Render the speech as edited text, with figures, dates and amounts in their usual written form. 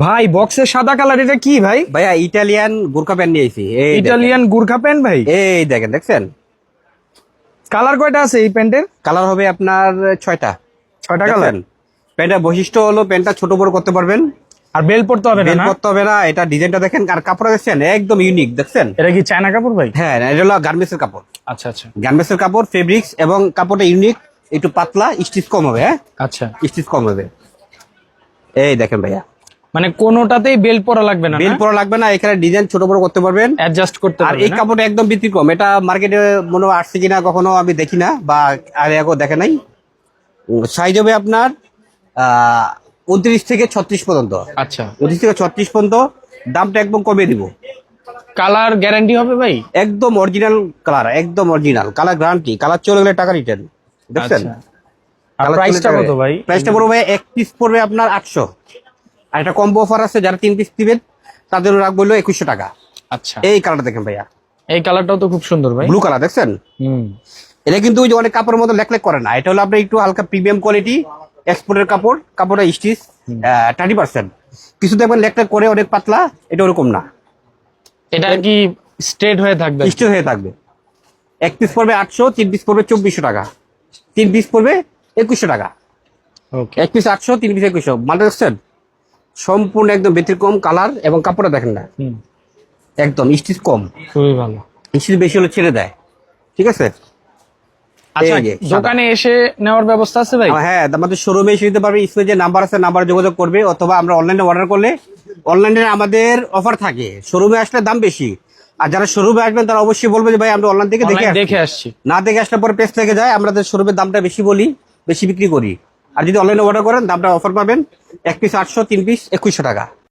ভাই বক্সের সাদা কালার, এটা কি ভাই? ভাইয়া ইটালিয়ান গুরখা প্যান্ট নিয়েছি। ইটালিয়ান গুরখা প্যান্ট ভাই? এই দেখেন, দেখছেন কালার কয়টা আছে এই প্যান্টের? কালার হবে আপনার 6টা। 6টা কালার। প্যান্টের বৈশিষ্ট্য হলো প্যান্টটা ছোট বড় করতে পারবেন, আর বেল পড়তে হবে না? বেল করতে হবে না। এটা ডিজাইনটা দেখেন আর কাপড়টা দেখছেন একদম ইউনিক, দেখছেন? এটা কি চায়না কাপড় ভাই? হ্যাঁ, এটা হলো গার্মেন্টস এর কাপড়। আচ্ছা আচ্ছা গার্মেন্টস এর কাপড়, ফেব্রিক্স এবং কাপড়টা ইউনিক, একটু পাতলা, স্টিচ কম হবে। হ্যাঁ, আচ্ছা, স্টিচ কম হবে। এই দেখেন ভাইয়া, মানে কোনোটাতেই বেল পরা লাগবে না? বেল পরা লাগবে না, এখানে ডিজাইন ছোট বড় করতে পারবেন, অ্যাডজাস্ট করতে আর পারবেন। এই কাপড়টা একদম ব্যতিক্রম। এটা মার্কেটে মনে হয় আসছে কিনা কখনো আমি দেখি না, বা আর এগো দেখে নাই। সাইজ হবে আপনার 29 থেকে 36 পর্যন্ত। আচ্ছা, 29 থেকে 36 পর্যন্ত। দামটা একদম কমিয়ে দিব। কালার গ্যারান্টি হবে ভাই? একদম অরিজিনাল কালার, একদম অরিজিনাল কালার গ্যারান্টি। কালার চলে গেলে টাকা রিটার্ন, দেখছেন? আচ্ছা। আর প্রাইসটা কত ভাই? প্রাইসটা পড়বে এক পিস পড়বে আপনার 800। আর একটা কম্বো অফার আছে, যারা 3 পিস দিবেন তাদের জন্য রাখবো 2100 টাকা। আচ্ছা, এই কালারটা দেখেন ভাইয়া, এই কালারটাও তো খুব সুন্দর ভাই। ব্লু কালার, দেখছেন? হুম। এটা কিন্তু ওই যে অনেক কাপড়ের মতো লেকলেক করে না, এটা হলো আপনার একটু হালকা প্রিমিয়াম কোয়ালিটি, এক্সপোর্টের কাপড়। কাপড়টা স্টিচ 30%। কিছু দেখবেন লেকলেক করে, অনেক পাতলা, এটা ওরকম না। এটা কি স্ট্রেট হয়ে থাকবে? স্টিচ হয়ে থাকবে। এক পিস পড়বে 800, 3 পিস পড়বে 2400 টাকা, 3 পিস পড়বে 2100 টাকা। ওকে। এক পিস 800, 3 পিস 2100। মালটা দেখছেন? সম্পূর্ণ একদম ব্যতিক্রম কালার, এবং কাপড়টা দেখেন না, হুম, একদম স্টিচ কম, খুবই ভালো। স্টিচ বেশি হলে ছেড়ে দেয়। ঠিক আছে? আচ্ছা, এই যে সাদা। দোকানে এসে নেওয়ার ব্যবস্থা আছে ভাই? হ্যাঁ, আমাদের শোরুমে এসে নিতে পারবে। স্ক্রিনে যে নাম্বার আছে, নাম্বারে যোগাযোগ করবে, অথবা আমরা অনলাইনে অর্ডার করলে অনলাইনে আমাদের অফার থাকে। শোরুমে আসলে দাম বেশি। আর যারা শোরুমে আসবেন তারা অবশ্যই বলবে যে ভাই আমরা অনলাইন থেকে অনলাইন দেখে দেখে আসছি। আসছি। না দেখে আসলে পরে পেজ থেকে যায়, আমাদের শোরুমের দামটা বেশি বলি, বেশি বিক্রি করি। আর যদি অনলাইনে অর্ডার করেন দামটা অফার পাবেন। এক পিস 800, 3 পিস 2100 টাকা।